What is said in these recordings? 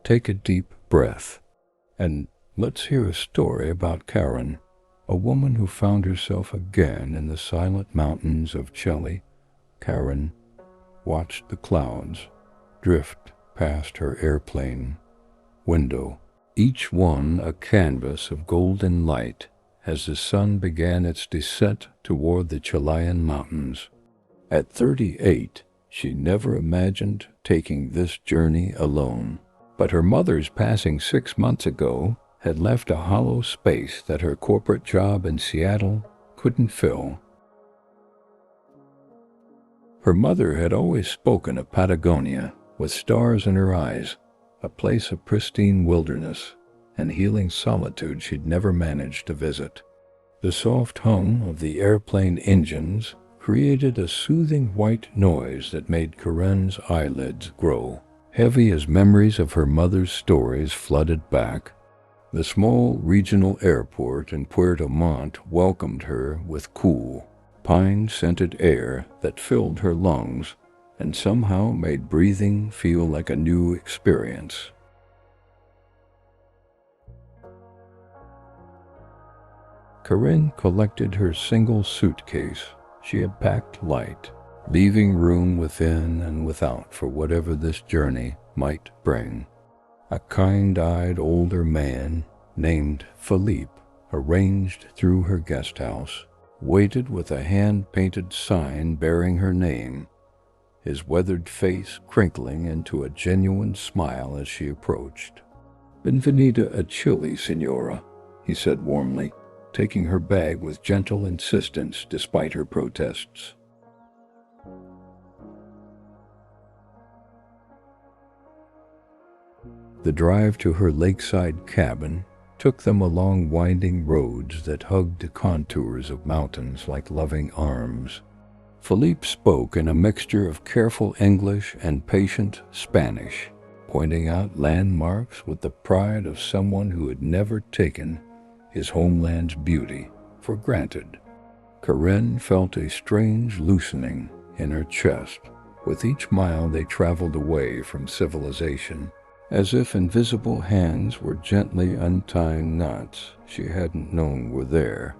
take a deep breath, and let's hear a story about Karen, a woman who found herself again in the silent mountains of Chile. Karen watched the clouds drift past her airplane window, each one a canvas of golden light as the sun began its descent toward the Chilean mountains. At 38, she never imagined taking this journey alone, but her mother's passing 6 months ago had left a hollow space that her corporate job in Seattle couldn't fill. Her mother had always spoken of Patagonia with stars in her eyes, a place of pristine wilderness and healing solitude she'd never managed to visit. The soft hum of the airplane engines created a soothing white noise that made Karen's eyelids grow heavy as memories of her mother's stories flooded back. The small regional airport in Puerto Montt welcomed her with cool, pine-scented air that filled her lungs and somehow made breathing feel like a new experience. Karen collected her single suitcase. She had packed light, leaving room within and without for whatever this journey might bring. A kind-eyed older man named Philippe arranged through her guest house, waited with a hand-painted sign bearing her name, his weathered face crinkling into a genuine smile as she approached. "Benvenida a Chile, Signora," he said warmly, taking her bag with gentle insistence despite her protests. The drive to her lakeside cabin took them along winding roads that hugged the contours of mountains like loving arms. Philippe spoke in a mixture of careful English and patient Spanish, pointing out landmarks with the pride of someone who had never taken his homeland's beauty for granted. Karen felt a strange loosening in her chest with each mile they traveled away from civilization, as if invisible hands were gently untying knots she hadn't known were there.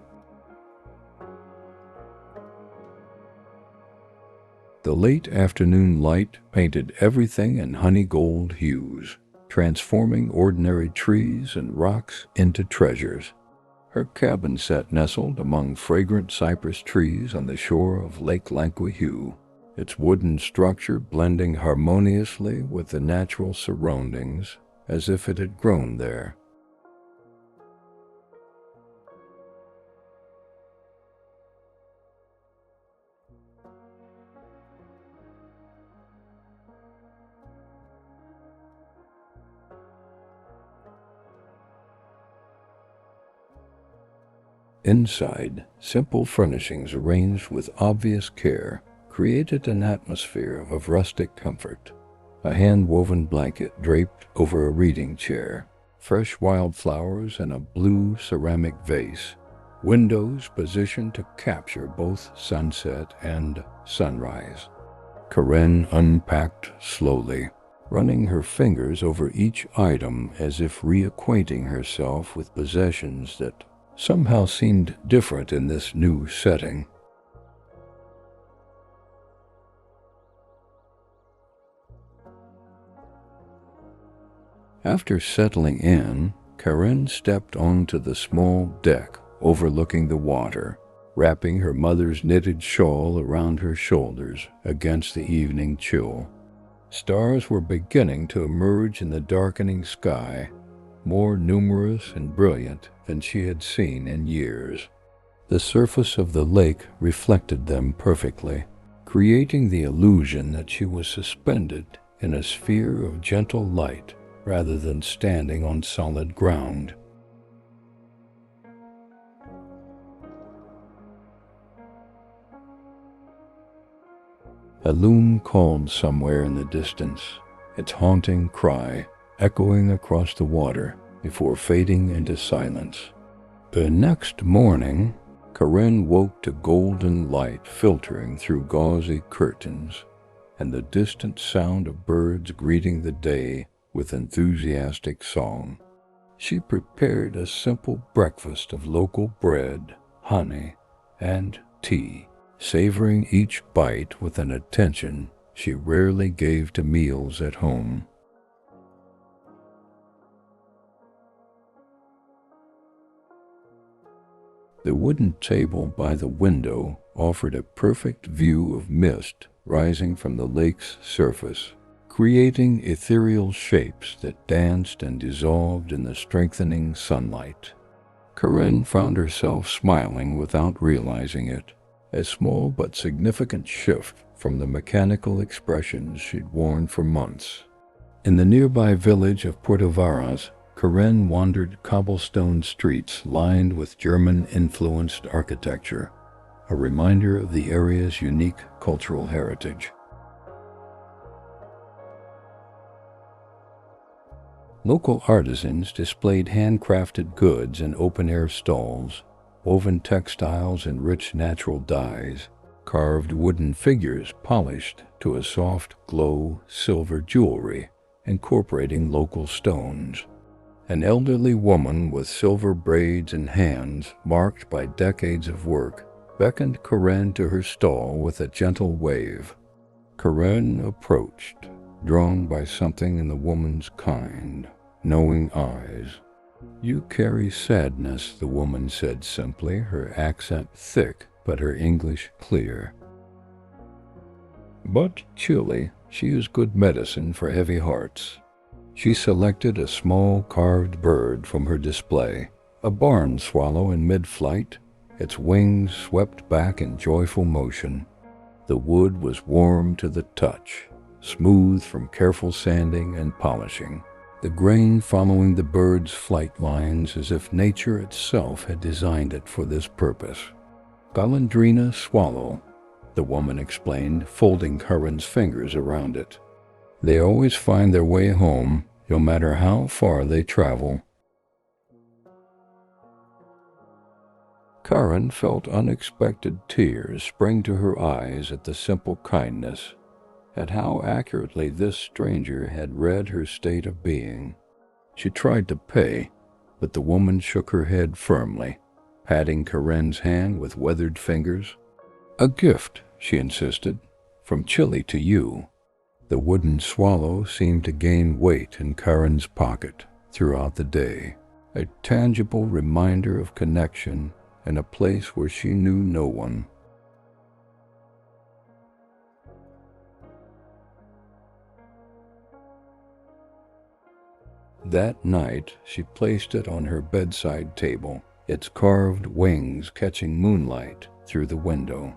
The late afternoon light painted everything in honey gold hues, transforming ordinary trees and rocks into treasures. Her cabin sat nestled among fragrant cypress trees on the shore of Lake Lanquihue, its wooden structure blending harmoniously with the natural surroundings as if it had grown there. Inside, simple furnishings arranged with obvious care created an atmosphere of rustic comfort. A hand-woven blanket draped over a reading chair, fresh wildflowers in a blue ceramic vase, windows positioned to capture both sunset and sunrise. Karen unpacked slowly, running her fingers over each item as if reacquainting herself with possessions that somehow seemed different in this new setting. After settling in, Karen stepped onto the small deck overlooking the water, wrapping her mother's knitted shawl around her shoulders against the evening chill. Stars were beginning to emerge in the darkening sky, more numerous and brilliant than she had seen in years. The surface of the lake reflected them perfectly, creating the illusion that she was suspended in a sphere of gentle light rather than standing on solid ground. A loon called somewhere in the distance, its haunting cry echoing across the water before fading into silence. The next morning, Karen woke to golden light filtering through gauzy curtains and the distant sound of birds greeting the day with enthusiastic song. She prepared a simple breakfast of local bread, honey, and tea, savoring each bite with an attention she rarely gave to meals at home. The wooden table by the window offered a perfect view of mist rising from the lake's surface, creating ethereal shapes that danced and dissolved in the strengthening sunlight. Corinne found herself smiling without realizing it, a small but significant shift from the mechanical expressions she'd worn for months. In the nearby village of Puerto Varas, Corinne wandered cobblestone streets lined with German-influenced architecture, a reminder of the area's unique cultural heritage. Local artisans displayed handcrafted goods in open-air stalls, woven textiles in rich natural dyes, carved wooden figures polished to a soft glow silver jewelry, incorporating local stones. An elderly woman with silver braids and hands marked by decades of work beckoned Corinne to her stall with a gentle wave. Corinne approached, drawn by something in the woman's kind, knowing eyes. "You carry sadness," the woman said simply, her accent thick but her English clear. "But Chile, she is good medicine for heavy hearts." She selected a small carved bird from her display, a barn swallow in mid-flight, its wings swept back in joyful motion. The wood was warm to the touch, smooth from careful sanding and polishing, the grain following the bird's flight lines as if nature itself had designed it for this purpose. "Golondrina swallow," the woman explained, folding Corinne's fingers around it. "They always find their way home, no matter how far they travel." Corinne felt unexpected tears spring to her eyes at the simple kindness, at how accurately this stranger had read her state of being. She tried to pay, but the woman shook her head firmly, patting Corinne's hand with weathered fingers. "A gift," she insisted, "from Chile to you." The wooden swallow seemed to gain weight in Corinne's pocket throughout the day, a tangible reminder of connection in a place where she knew no one. That night, she placed it on her bedside table, its carved wings catching moonlight through the window.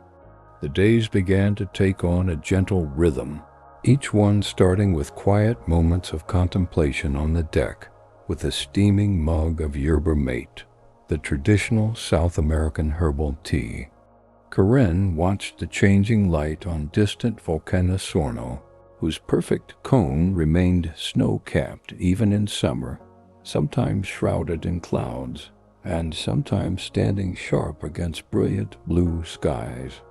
The days began to take on a gentle rhythm, each one starting with quiet moments of contemplation on the deck with a steaming mug of yerba mate, the traditional South American herbal tea. Corinne watched the changing light on distant Volcanosorno, whose perfect cone remained snow-capped even in summer, sometimes shrouded in clouds, and sometimes standing sharp against brilliant blue skies.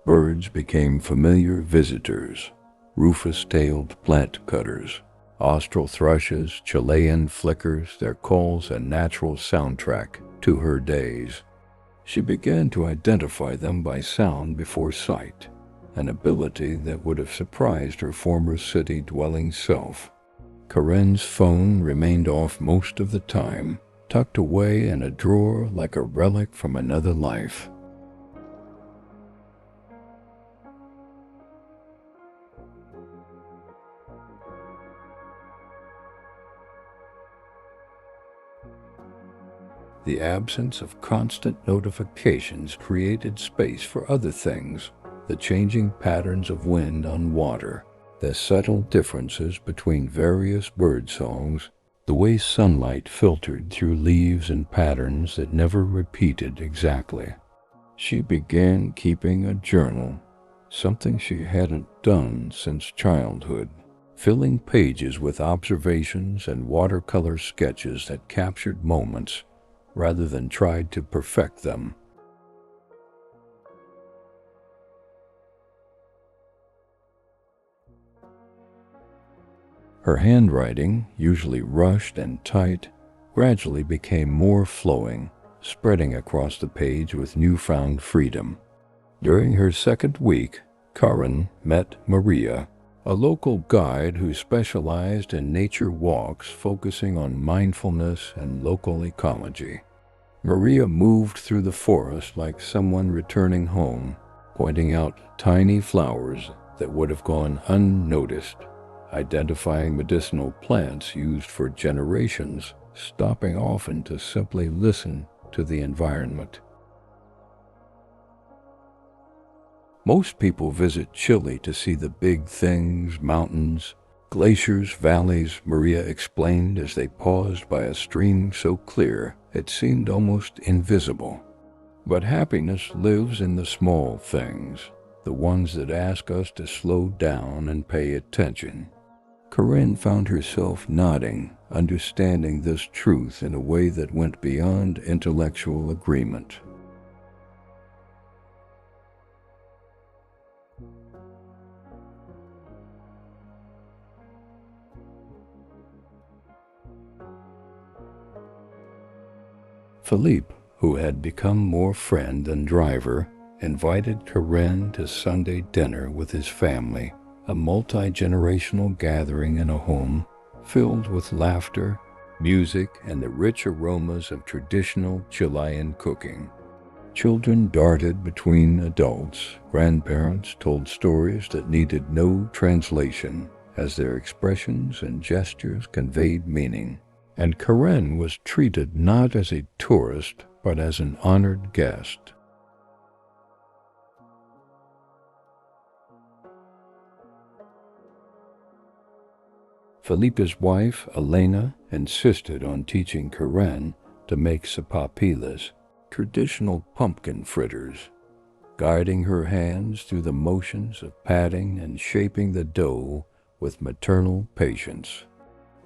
Birds became familiar visitors, rufous-tailed plant cutters, austral thrushes, Chilean flickers, their calls a natural soundtrack to her days. She began to identify them by sound before sight, an ability that would have surprised her former city-dwelling self. Corinne's phone remained off most of the time, tucked away in a drawer like a relic from another life. The absence of constant notifications created space for other things, the changing patterns of wind on water, the subtle differences between various bird songs, the way sunlight filtered through leaves in patterns that never repeated exactly. She began keeping a journal, something she hadn't done since childhood, filling pages with observations and watercolor sketches that captured moments rather than tried to perfect them. Her handwriting, usually rushed and tight, gradually became more flowing, spreading across the page with newfound freedom. During her second week, Karen met Maria, a local guide who specialized in nature walks focusing on mindfulness and local ecology. Maria moved through the forest like someone returning home, pointing out tiny flowers that would have gone unnoticed, identifying medicinal plants used for generations, stopping often to simply listen to the environment. Most people visit Chile to see the big things, mountains, glaciers, valleys, Maria explained as they paused by a stream so clear it seemed almost invisible. But happiness lives in the small things, the ones that ask us to slow down and pay attention. Corinne found herself nodding, understanding this truth in a way that went beyond intellectual agreement. Philippe, who had become more friend than driver, invited Corinne to Sunday dinner with his family, a multi-generational gathering in a home filled with laughter, music, and the rich aromas of traditional Chilean cooking. Children darted between adults, grandparents told stories that needed no translation as their expressions and gestures conveyed meaning. And Corinne was treated not as a tourist, but as an honored guest. Felipe's wife, Elena, insisted on teaching Corinne to make sopapilas, traditional pumpkin fritters, guiding her hands through the motions of patting and shaping the dough with maternal patience.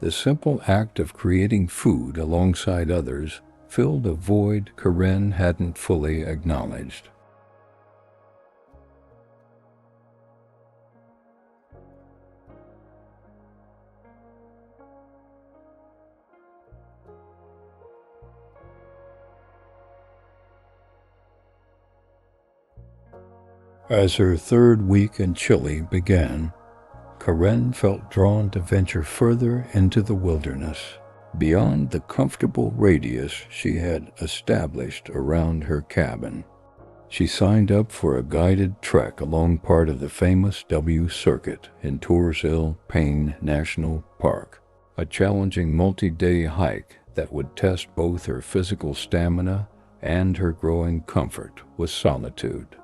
The simple act of creating food alongside others filled a void Corinne hadn't fully acknowledged. As her third week in Chile began, Corinne felt drawn to venture further into the wilderness, beyond the comfortable radius she had established around her cabin. She signed up for a guided trek along part of the famous W Circuit in Tours-Île-Payne National Park, a challenging multi-day hike that would test both her physical stamina and her growing comfort with solitude.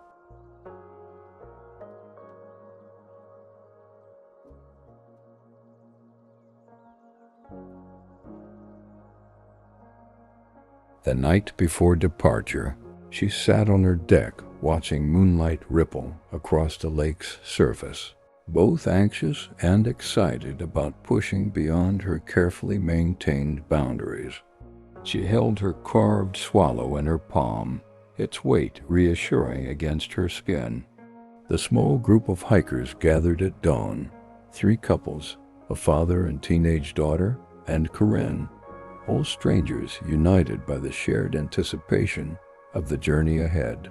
The night before departure, she sat on her deck watching moonlight ripple across the lake's surface, both anxious and excited about pushing beyond her carefully maintained boundaries. She held her carved swallow in her palm, its weight reassuring against her skin. The small group of hikers gathered at dawn, 3 couples, a father and teenage daughter, and Corinne, all strangers united by the shared anticipation of the journey ahead.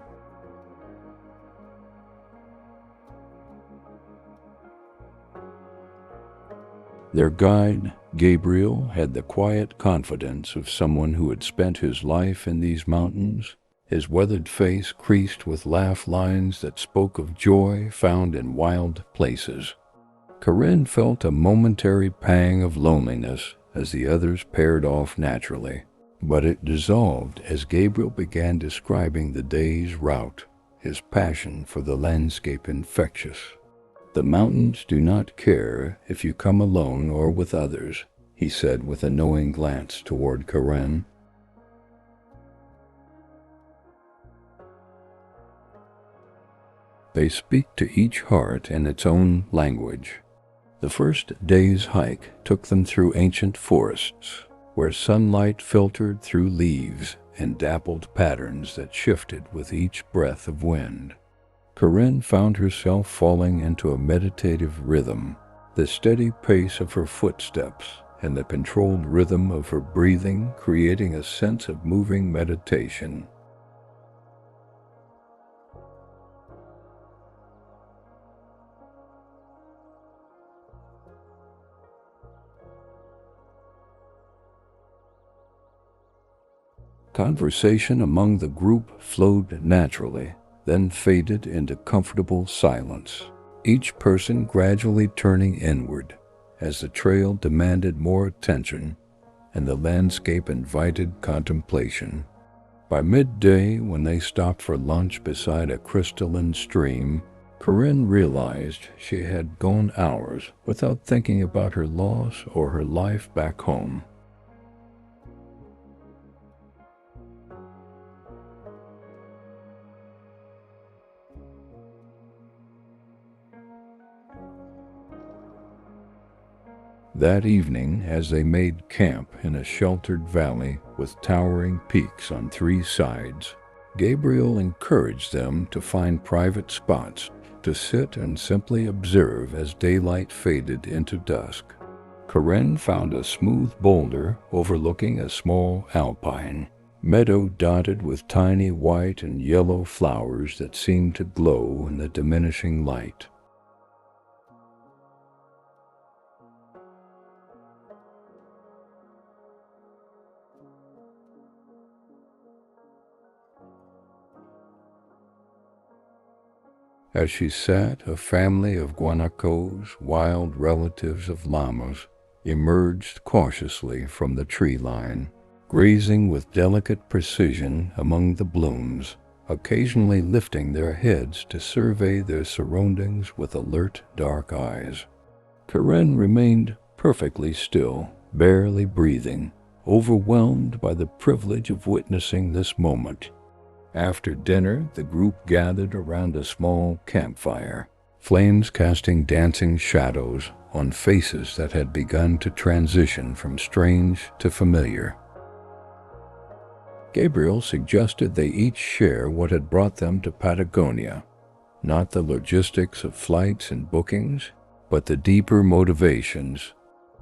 Their guide, Gabriel, had the quiet confidence of someone who had spent his life in these mountains, his weathered face creased with laugh lines that spoke of joy found in wild places. Corinne felt a momentary pang of loneliness as the others paired off naturally, but it dissolved as Gabriel began describing the day's route, his passion for the landscape infectious. "The mountains do not care if you come alone or with others," he said with a knowing glance toward Corinne. They speak to each heart in its own language. The first day's hike took them through ancient forests, where sunlight filtered through leaves in dappled patterns that shifted with each breath of wind. Corinne found herself falling into a meditative rhythm, The steady pace of her footsteps and the controlled rhythm of her breathing creating a sense of moving meditation. Conversation among the group flowed naturally, then faded into comfortable silence, each person gradually turning inward as the trail demanded more attention and the landscape invited contemplation. By midday, when they stopped for lunch beside a crystalline stream, Corinne realized she had gone hours without thinking about her loss or her life back home. That evening, as they made camp in a sheltered valley with towering peaks on 3 sides, Gabriel encouraged them to find private spots to sit and simply observe as daylight faded into dusk. Corinne found a smooth boulder overlooking a small alpine meadow dotted with tiny white and yellow flowers that seemed to glow in the diminishing light. As she sat, a family of guanacos, wild relatives of llamas, emerged cautiously from the tree line, grazing with delicate precision among the blooms, occasionally lifting their heads to survey their surroundings with alert, dark eyes. Corinne remained perfectly still, barely breathing, overwhelmed by the privilege of witnessing this moment. After dinner, the group gathered around a small campfire, flames casting dancing shadows on faces that had begun to transition from strange to familiar. Gabriel suggested they each share what had brought them to Patagonia, not the logistics of flights and bookings, but the deeper motivations.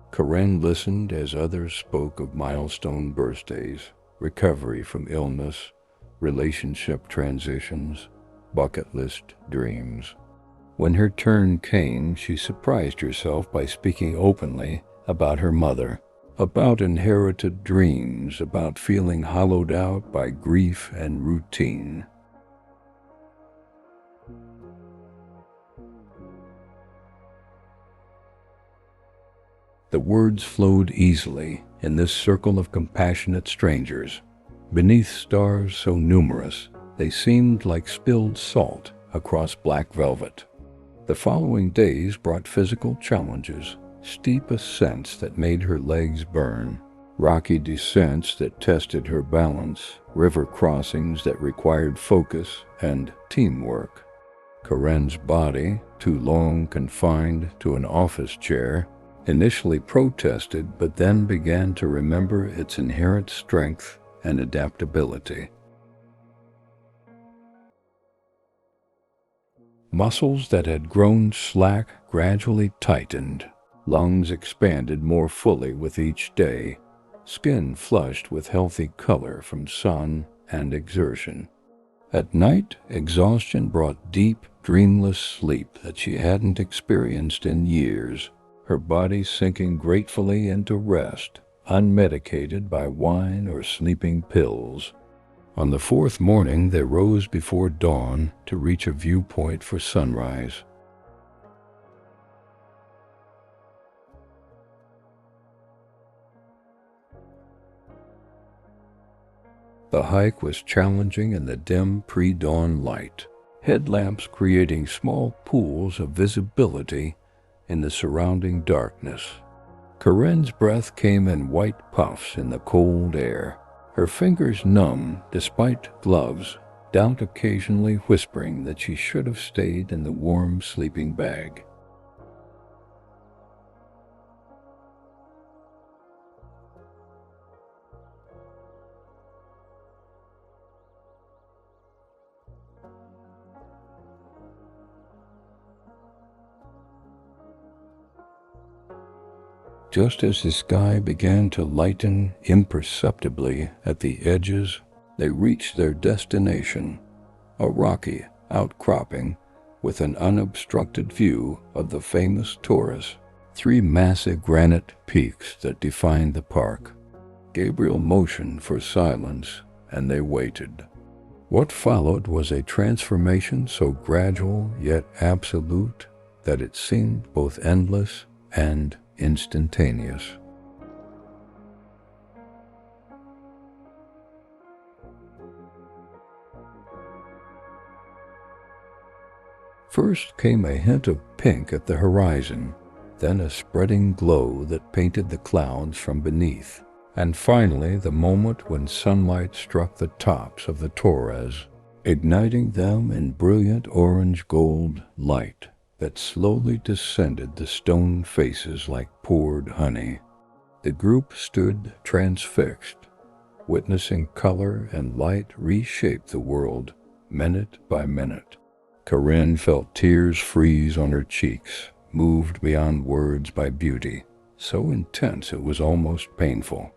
Corinne listened as others spoke of milestone birthdays, recovery from illness, relationship transitions, bucket list dreams. When her turn came, she surprised herself by speaking openly about her mother, about inherited dreams, about feeling hollowed out by grief and routine. The words flowed easily in this circle of compassionate strangers. Beneath stars so numerous, they seemed like spilled salt across black velvet. The following days brought physical challenges, steep ascents that made her legs burn, rocky descents that tested her balance, river crossings that required focus and teamwork. Corinne's body, too long confined to an office chair, initially protested but then began to remember its inherent strength and adaptability. Muscles that had grown slack gradually tightened, lungs expanded more fully with each day, skin flushed with healthy color from sun and exertion. At night, exhaustion brought deep, dreamless sleep that she hadn't experienced in years, her body sinking gratefully into rest, unmedicated by wine or sleeping pills. On the 4th morning, they rose before dawn to reach a viewpoint for sunrise. The hike was challenging in the dim pre-dawn light, headlamps creating small pools of visibility in the surrounding darkness. Corinne's breath came in white puffs in the cold air, her fingers numb despite gloves, doubt occasionally whispering that she should have stayed in the warm sleeping bag. Just as the sky began to lighten imperceptibly at the edges, they reached their destination, a rocky outcropping with an unobstructed view of the famous Taurus, 3 massive granite peaks that defined the park. Gabriel motioned for silence, and they waited. What followed was a transformation so gradual yet absolute that it seemed both endless and instantaneous. First came a hint of pink at the horizon, then a spreading glow that painted the clouds from beneath, and finally the moment when sunlight struck the tops of the Torres, igniting them in brilliant orange-gold light that slowly descended the stone faces like poured honey. The group stood transfixed, witnessing color and light reshape the world minute by minute. Corinne felt tears freeze on her cheeks, moved beyond words by beauty, so intense it was almost painful.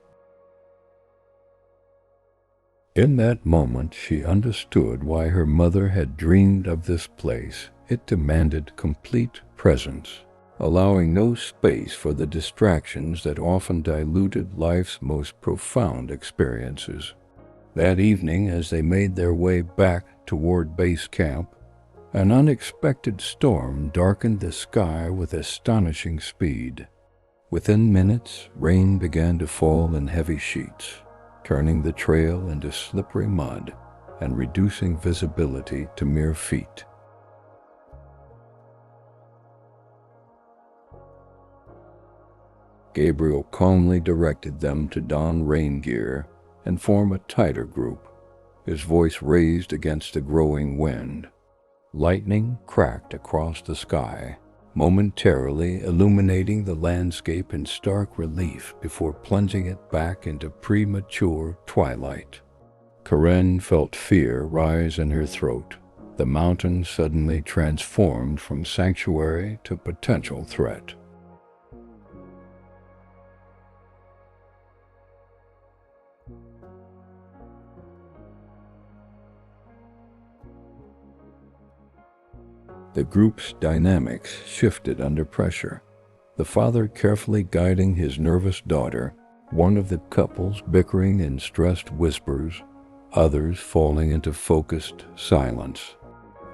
In that moment, she understood why her mother had dreamed of this place. It demanded complete presence, allowing no space for the distractions that often diluted life's most profound experiences. That evening, as they made their way back toward base camp, an unexpected storm darkened the sky with astonishing speed. Within minutes, rain began to fall in heavy sheets, turning the trail into slippery mud and reducing visibility to mere feet. Gabriel calmly directed them to don rain gear and form a tighter group, his voice raised against the growing wind. Lightning cracked across the sky, momentarily illuminating the landscape in stark relief before plunging it back into premature twilight. Corinne felt fear rise in her throat. The mountain suddenly transformed from sanctuary to potential threat. The group's dynamics shifted under pressure, the father carefully guiding his nervous daughter, one of the couples bickering in stressed whispers, others falling into focused silence.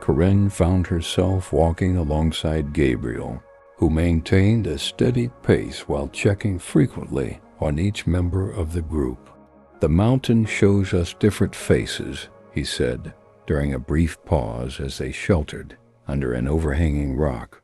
Corinne found herself walking alongside Gabriel, who maintained a steady pace while checking frequently on each member of the group. "The mountain shows us different faces," he said, during a brief pause as they sheltered under an overhanging rock.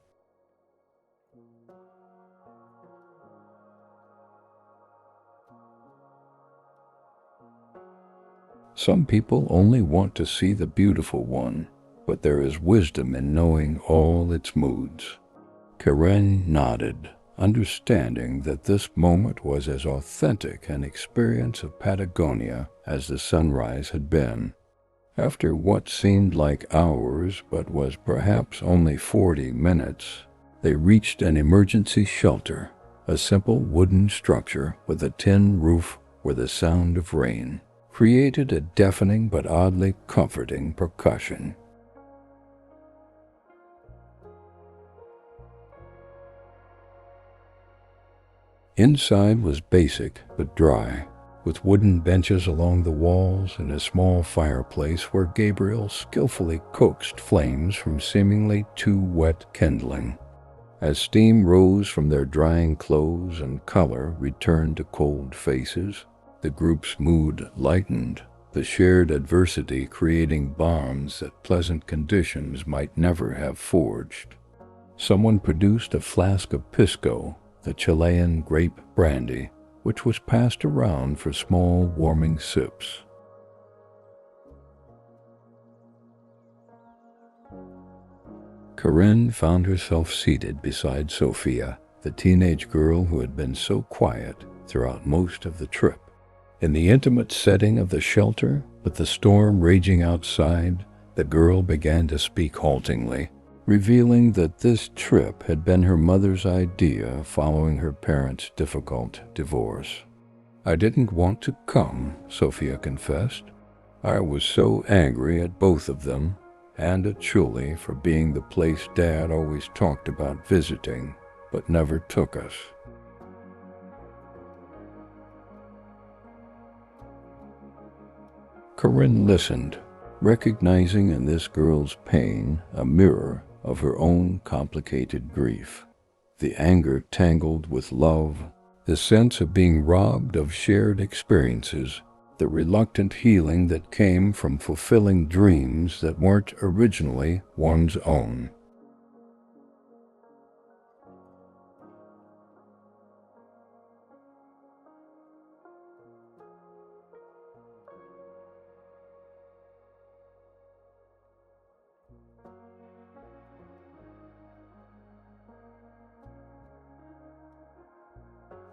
"Some people only want to see the beautiful one, but there is wisdom in knowing all its moods." Corinne nodded, understanding that this moment was as authentic an experience of Patagonia as the sunrise had been. After what seemed like hours but was perhaps only 40 minutes, they reached an emergency shelter, a simple wooden structure with a tin roof where the sound of rain created a deafening but oddly comforting percussion. Inside was basic but dry, with wooden benches along the walls and a small fireplace where Gabriel skillfully coaxed flames from seemingly too wet kindling. As steam rose from their drying clothes and color returned to cold faces, the group's mood lightened, the shared adversity creating bonds that pleasant conditions might never have forged. Someone produced a flask of pisco, the Chilean grape brandy, which was passed around for small warming sips. Corinne found herself seated beside Sophia, the teenage girl who had been so quiet throughout most of the trip. In the intimate setting of the shelter, with the storm raging outside, the girl began to speak haltingly, revealing that this trip had been her mother's idea following her parents' difficult divorce. "I didn't want to come," Sophia confessed. "I was so angry at both of them, and at Chile for being the place Dad always talked about visiting, but never took us." Corinne listened, recognizing in this girl's pain a mirror of her own complicated grief. The anger tangled with love, the sense of being robbed of shared experiences, the reluctant healing that came from fulfilling dreams that weren't originally one's own.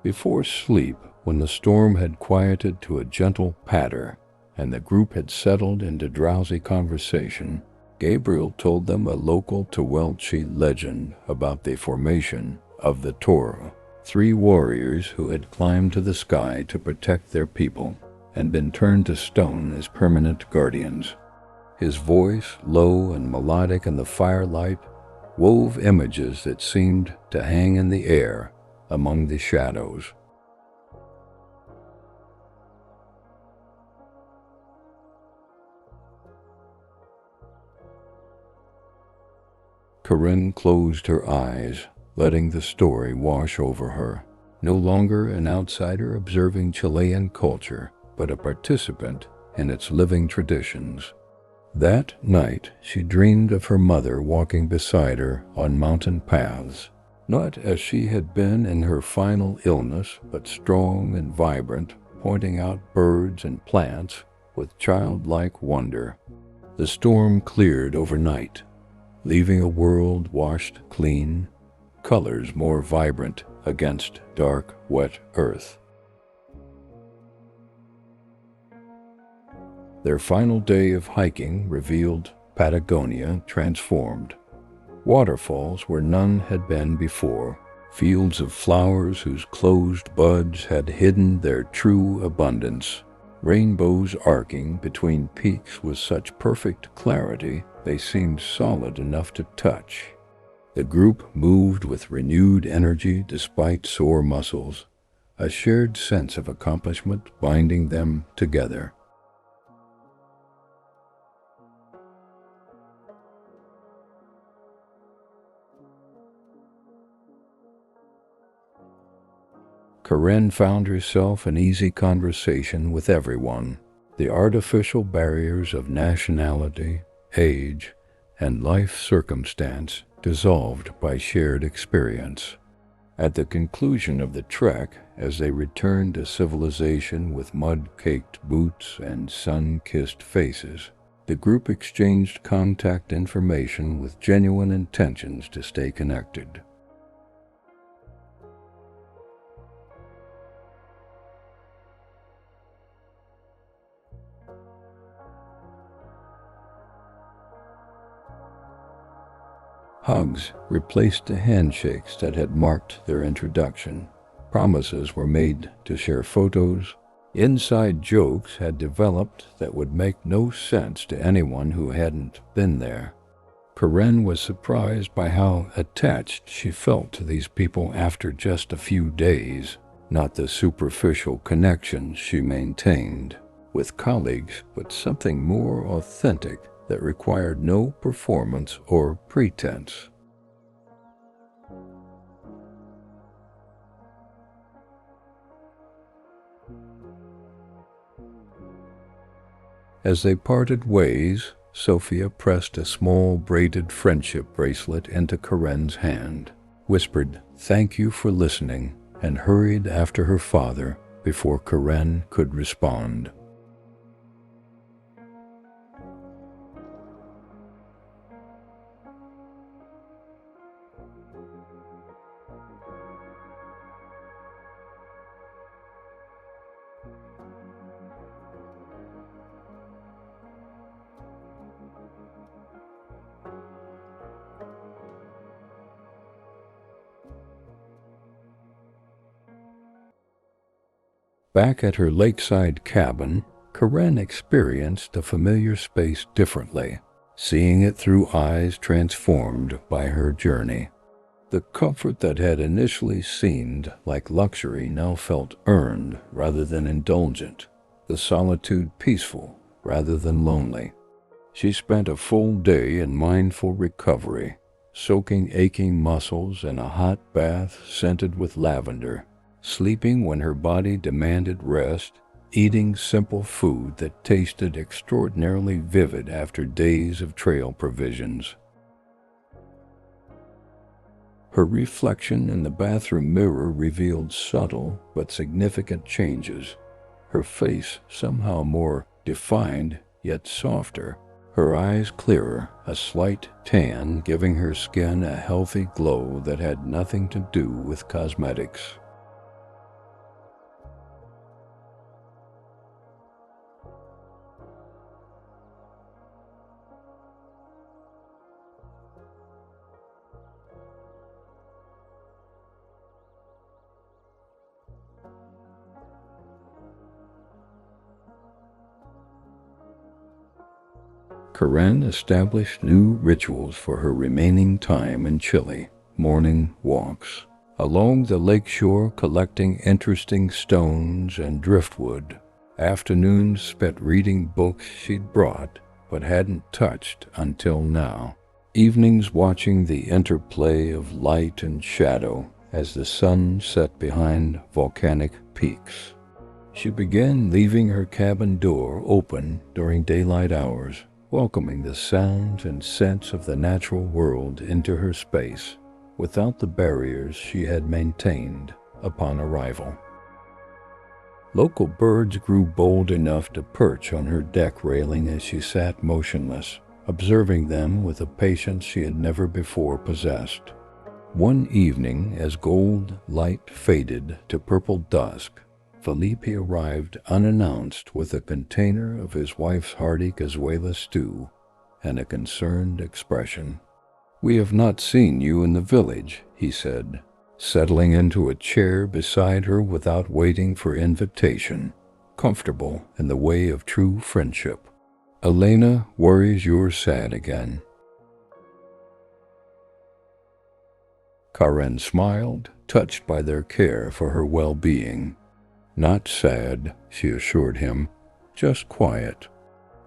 Before sleep, when the storm had quieted to a gentle patter and the group had settled into drowsy conversation, Gabriel told them a local Tehuelche legend about the formation of the Torah, 3 warriors who had climbed to the sky to protect their people and been turned to stone as permanent guardians. His voice, low and melodic in the firelight, wove images that seemed to hang in the air among the shadows. Corinne closed her eyes, letting the story wash over her, no longer an outsider observing Chilean culture, but a participant in its living traditions. That night, she dreamed of her mother walking beside her on mountain paths, not as she had been in her final illness, but strong and vibrant, pointing out birds and plants with childlike wonder. The storm cleared overnight, leaving a world washed clean, colors more vibrant against dark, wet earth. Their final day of hiking revealed Patagonia transformed. Waterfalls where none had been before, fields of flowers whose closed buds had hidden their true abundance, rainbows arcing between peaks with such perfect clarity they seemed solid enough to touch. The group moved with renewed energy despite sore muscles, a shared sense of accomplishment binding them together. Corinne found herself in easy conversation with everyone. The artificial barriers of nationality, age, and life circumstance dissolved by shared experience. At the conclusion of the trek, as they returned to civilization with mud-caked boots and sun-kissed faces, the group exchanged contact information with genuine intentions to stay connected. Hugs replaced the handshakes that had marked their introduction. Promises were made to share photos. Inside jokes had developed that would make no sense to anyone who hadn't been there. Corinne was surprised by how attached she felt to these people after just a few days, not the superficial connections she maintained with colleagues, but something more authentic that required no performance or pretense. As they parted ways, Sophia pressed a small braided friendship bracelet into Corinne's hand, whispered, "Thank you for listening," and hurried after her father before Corinne could respond. Back at her lakeside cabin, Karen experienced the familiar space differently, seeing it through eyes transformed by her journey. The comfort that had initially seemed like luxury now felt earned rather than indulgent, the solitude peaceful rather than lonely. She spent a full day in mindful recovery, soaking aching muscles in a hot bath scented with lavender, sleeping when her body demanded rest, eating simple food that tasted extraordinarily vivid after days of trail provisions. Her reflection in the bathroom mirror revealed subtle but significant changes. Her face somehow more defined yet softer, her eyes clearer, a slight tan giving her skin a healthy glow that had nothing to do with cosmetics. Karen established new rituals for her remaining time in Chile, morning walks along the lakeshore collecting interesting stones and driftwood, afternoons spent reading books she'd brought but hadn't touched until now, evenings watching the interplay of light and shadow as the sun set behind volcanic peaks. She began leaving her cabin door open during daylight hours, welcoming the sounds and scents of the natural world into her space without the barriers she had maintained upon arrival. Local birds grew bold enough to perch on her deck railing as she sat motionless, observing them with a patience she had never before possessed. One evening, as gold light faded to purple dusk, Felipe arrived unannounced with a container of his wife's hearty cazuela stew and a concerned expression. "We have not seen you in the village," he said, settling into a chair beside her without waiting for invitation, comfortable in the way of true friendship. "Elena worries you're sad again." Karen smiled, touched by their care for her well-being. "Not sad," she assured him, "just quiet."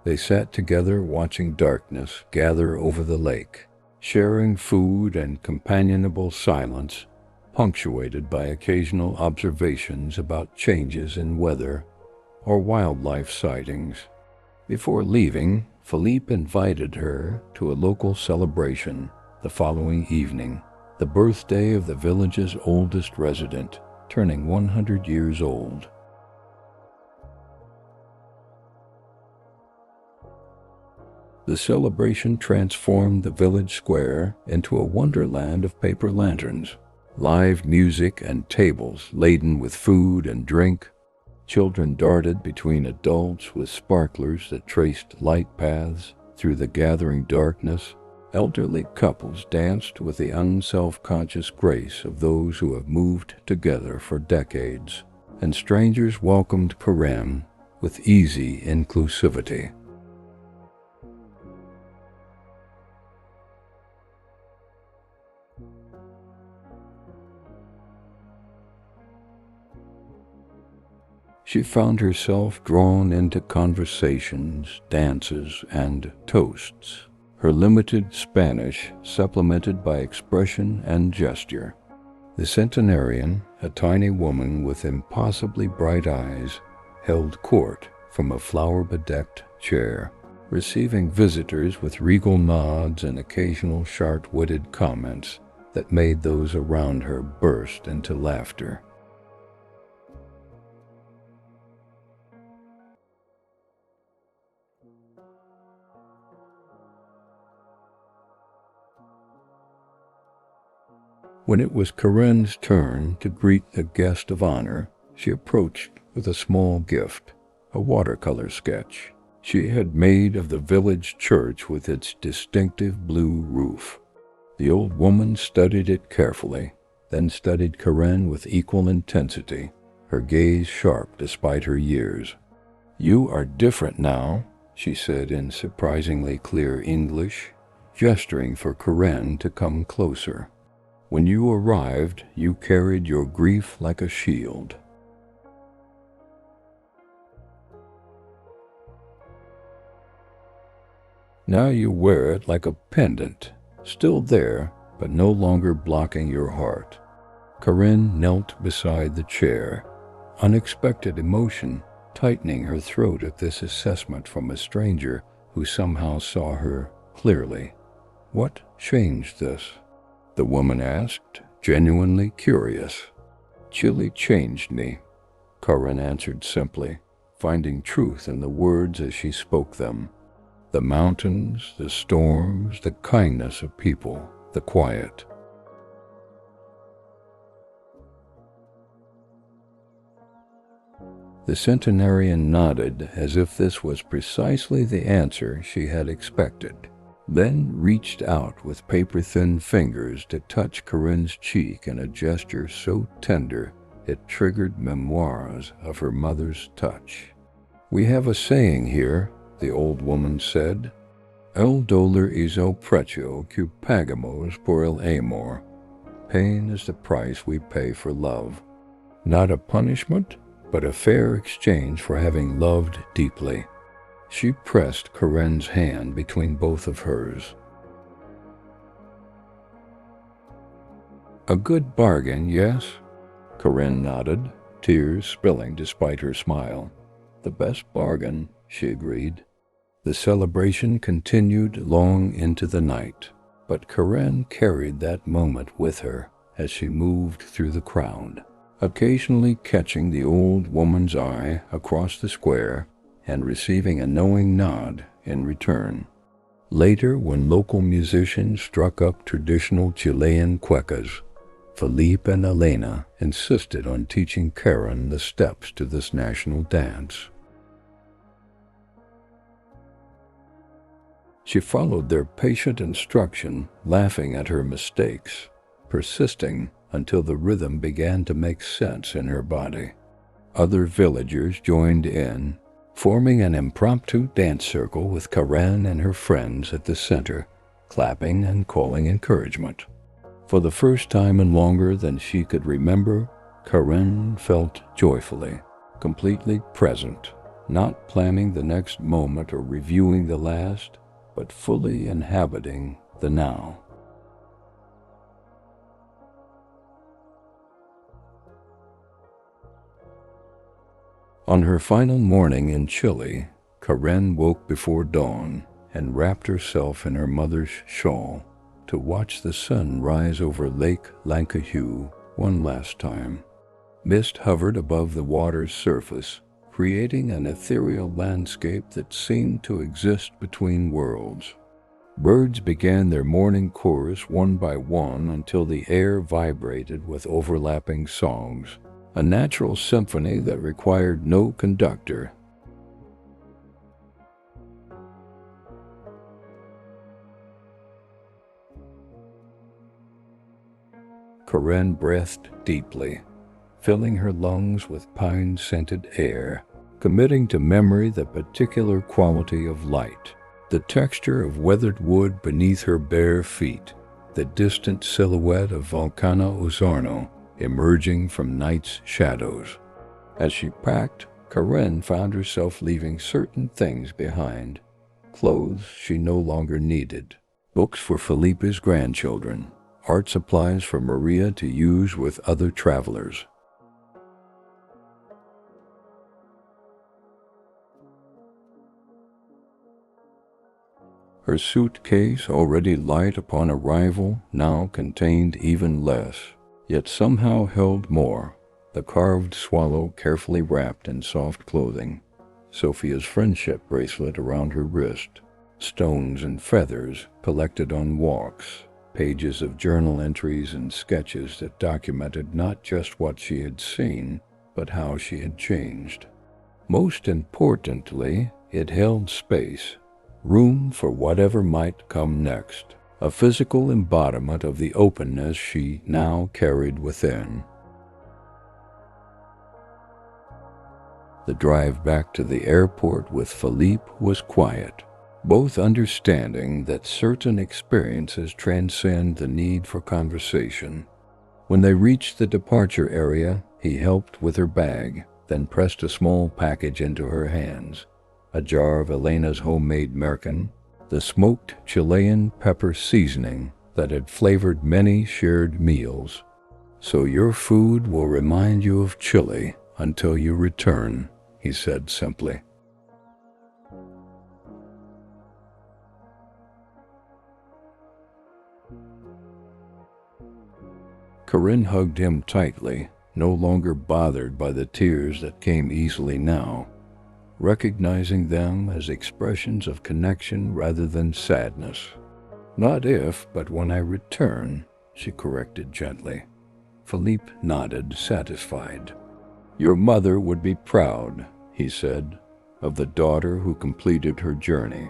They sat together watching darkness gather over the lake, sharing food and companionable silence, punctuated by occasional observations about changes in weather or wildlife sightings. Before leaving, Philippe invited her to a local celebration the following evening, the birthday of the village's oldest resident, turning 100 years old. The celebration transformed the village square into a wonderland of paper lanterns, live music and tables laden with food and drink. Children darted between adults with sparklers that traced light paths through the gathering darkness. Elderly couples danced with the unself-conscious grace of those who have moved together for decades, and strangers welcomed Karen with easy inclusivity. She found herself drawn into conversations, dances, and toasts, her limited Spanish supplemented by expression and gesture. The centenarian, a tiny woman with impossibly bright eyes, held court from a flower-bedecked chair, receiving visitors with regal nods and occasional sharp-witted comments that made those around her burst into laughter. When it was Karen's turn to greet the guest of honor, she approached with a small gift, a watercolor sketch she had made of the village church with its distinctive blue roof. The old woman studied it carefully, then studied Karen with equal intensity, her gaze sharp despite her years. "You are different now," she said in surprisingly clear English, gesturing for Karen to come closer. "When you arrived, you carried your grief like a shield. Now you wear it like a pendant, still there, but no longer blocking your heart." Karen knelt beside the chair, unexpected emotion tightening her throat at this assessment from a stranger who somehow saw her clearly. "What changed this?" the woman asked, genuinely curious. "Chile changed me," Karen answered simply, finding truth in the words as she spoke them. The mountains, the storms, the kindness of people, the quiet. The centenarian nodded as if this was precisely the answer she had expected, then reached out with paper-thin fingers to touch Corinne's cheek in a gesture so tender it triggered memoirs of her mother's touch. "We have a saying here," the old woman said, "El dolor es el precio que pagamos por el amor." Pain is the price we pay for love. Not a punishment, but a fair exchange for having loved deeply. She pressed Corinne's hand between both of hers. "A good bargain, yes?" Corinne nodded, tears spilling despite her smile. "The best bargain," she agreed. The celebration continued long into the night, but Corinne carried that moment with her as she moved through the crowd, occasionally catching the old woman's eye across the square and receiving a knowing nod in return. Later, when local musicians struck up traditional Chilean cuecas, Felipe and Elena insisted on teaching Karen the steps to this national dance. She followed their patient instruction, laughing at her mistakes, persisting until the rhythm began to make sense in her body. Other villagers joined in, forming an impromptu dance circle with Karen and her friends at the center, clapping and calling encouragement. For the first time in longer than she could remember, Karen felt joyfully, completely present, not planning the next moment or reviewing the last, but fully inhabiting the now. On her final morning in Chile, Karen woke before dawn and wrapped herself in her mother's shawl to watch the sun rise over Lake Lancahue one last time. Mist hovered above the water's surface, creating an ethereal landscape that seemed to exist between worlds. Birds began their morning chorus one by one until the air vibrated with overlapping songs, a natural symphony that required no conductor. Karen breathed deeply, filling her lungs with pine-scented air, committing to memory the particular quality of light, the texture of weathered wood beneath her bare feet, the distant silhouette of Volcano Osorno emerging from night's shadows. As she packed, Karen found herself leaving certain things behind. Clothes she no longer needed, books for Felipe's grandchildren, art supplies for Maria to use with other travelers. Her suitcase, already light upon arrival, now contained even less, yet somehow held more. The carved swallow carefully wrapped in soft clothing, Sophia's friendship bracelet around her wrist, stones and feathers collected on walks, pages of journal entries and sketches that documented not just what she had seen, but how she had changed. Most importantly, it held space, room for whatever might come next, a physical embodiment of the openness she now carried within. The drive back to the airport with Philippe was quiet, both understanding that certain experiences transcend the need for conversation. When they reached the departure area, he helped with her bag, then pressed a small package into her hands, a jar of Elena's homemade mercan, the smoked Chilean pepper seasoning that had flavored many shared meals. "So your food will remind you of Chile until you return," he said simply. Corinne hugged him tightly, no longer bothered by the tears that came easily now, recognizing them as expressions of connection rather than sadness. "Not if, but when I return," she corrected gently. Philippe nodded, satisfied. "Your mother would be proud," he said, "of the daughter who completed her journey."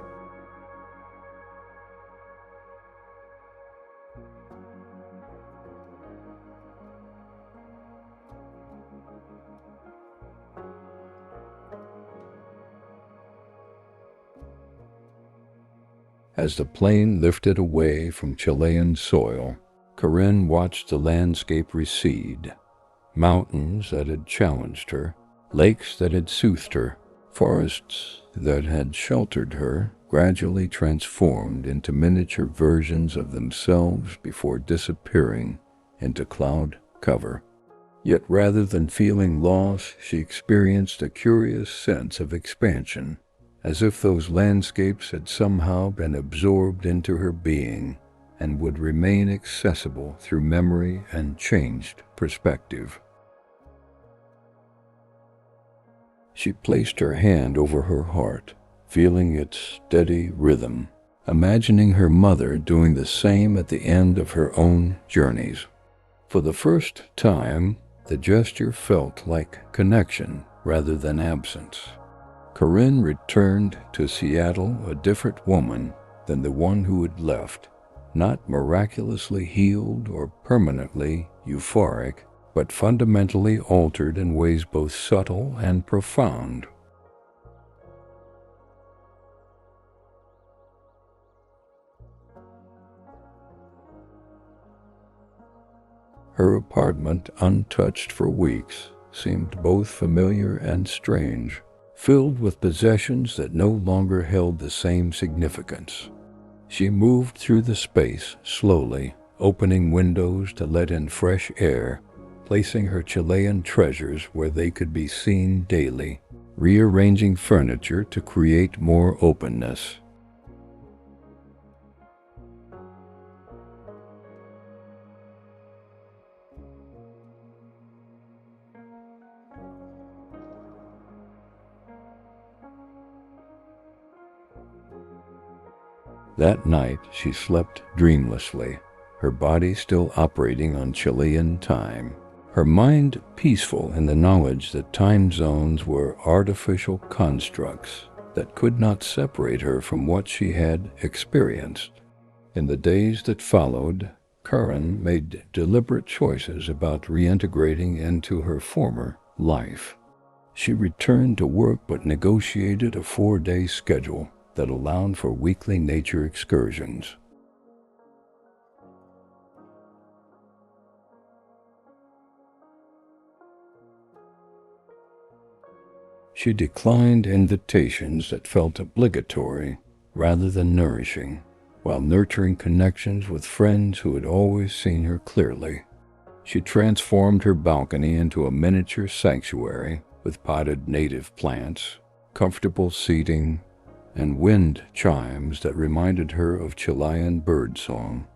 As the plane lifted away from Chilean soil, Corinne watched the landscape recede. Mountains that had challenged her, lakes that had soothed her, forests that had sheltered her, gradually transformed into miniature versions of themselves before disappearing into cloud cover. Yet rather than feeling loss, she experienced a curious sense of expansion, as if those landscapes had somehow been absorbed into her being and would remain accessible through memory and changed perspective. She placed her hand over her heart, feeling its steady rhythm, imagining her mother doing the same at the end of her own journeys. For the first time, the gesture felt like connection rather than absence. Corinne returned to Seattle a different woman than the one who had left, not miraculously healed or permanently euphoric, but fundamentally altered in ways both subtle and profound. Her apartment, untouched for weeks, seemed both familiar and strange, filled with possessions that no longer held the same significance. She moved through the space slowly, opening windows to let in fresh air, placing her Chilean treasures where they could be seen daily, rearranging furniture to create more openness. That night she slept dreamlessly, her body still operating on Chilean time, her mind peaceful in the knowledge that time zones were artificial constructs that could not separate her from what she had experienced. In the days that followed, Corinne made deliberate choices about reintegrating into her former life. She returned to work but negotiated a 4-day schedule that allowed for weekly nature excursions. She declined invitations that felt obligatory rather than nourishing, while nurturing connections with friends who had always seen her clearly. She transformed her balcony into a miniature sanctuary with potted native plants, comfortable seating, and wind chimes that reminded her of Chilean birdsong.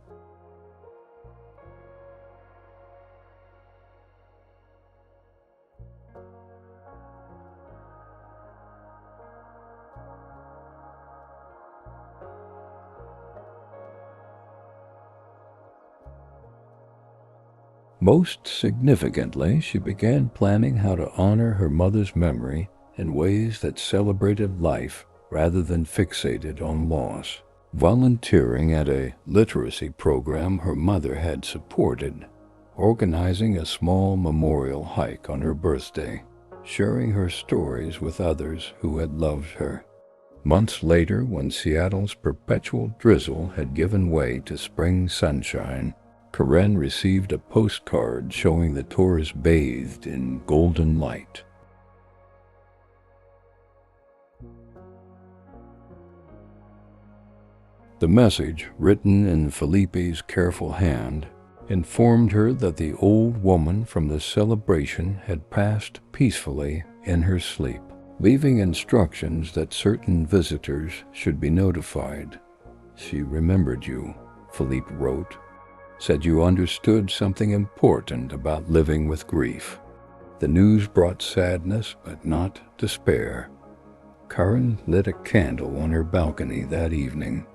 Most significantly, she began planning how to honor her mother's memory in ways that celebrated life rather than fixated on loss. Volunteering at a literacy program her mother had supported, organizing a small memorial hike on her birthday, sharing her stories with others who had loved her. Months later, when Seattle's perpetual drizzle had given way to spring sunshine, Karen received a postcard showing the tourist bathed in golden light. The message, written in Felipe's careful hand, informed her that the old woman from the celebration had passed peacefully in her sleep, leaving instructions that certain visitors should be notified. "She remembered you," Felipe wrote, "said you understood something important about living with grief." The news brought sadness, but not despair. Karen lit a candle on her balcony that evening,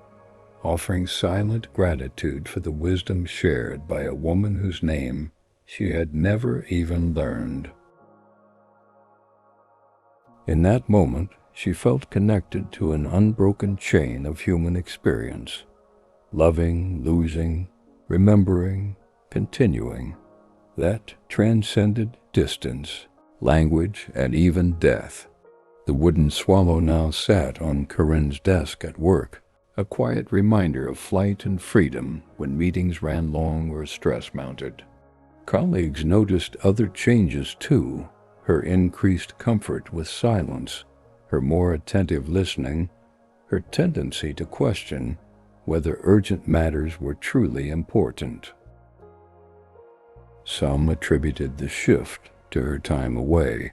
offering silent gratitude for the wisdom shared by a woman whose name she had never even learned. In that moment, she felt connected to an unbroken chain of human experience, loving, losing, remembering, continuing, that transcended distance, language, and even death. The wooden swallow now sat on Karen's desk at work, a quiet reminder of flight and freedom when meetings ran long or stress mounted. Colleagues noticed other changes too: her increased comfort with silence, her more attentive listening, her tendency to question whether urgent matters were truly important. Some attributed the shift to her time away,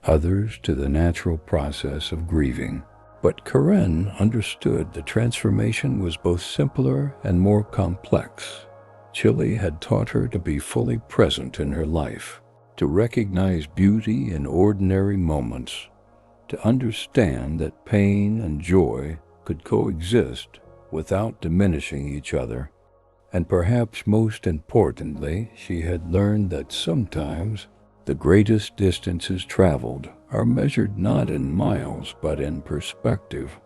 others to the natural process of grieving. But Karen understood the transformation was both simpler and more complex. Chile had taught her to be fully present in her life, to recognize beauty in ordinary moments, to understand that pain and joy could coexist without diminishing each other. And perhaps most importantly, she had learned that sometimes the greatest distances traveled are measured not in miles but in perspective.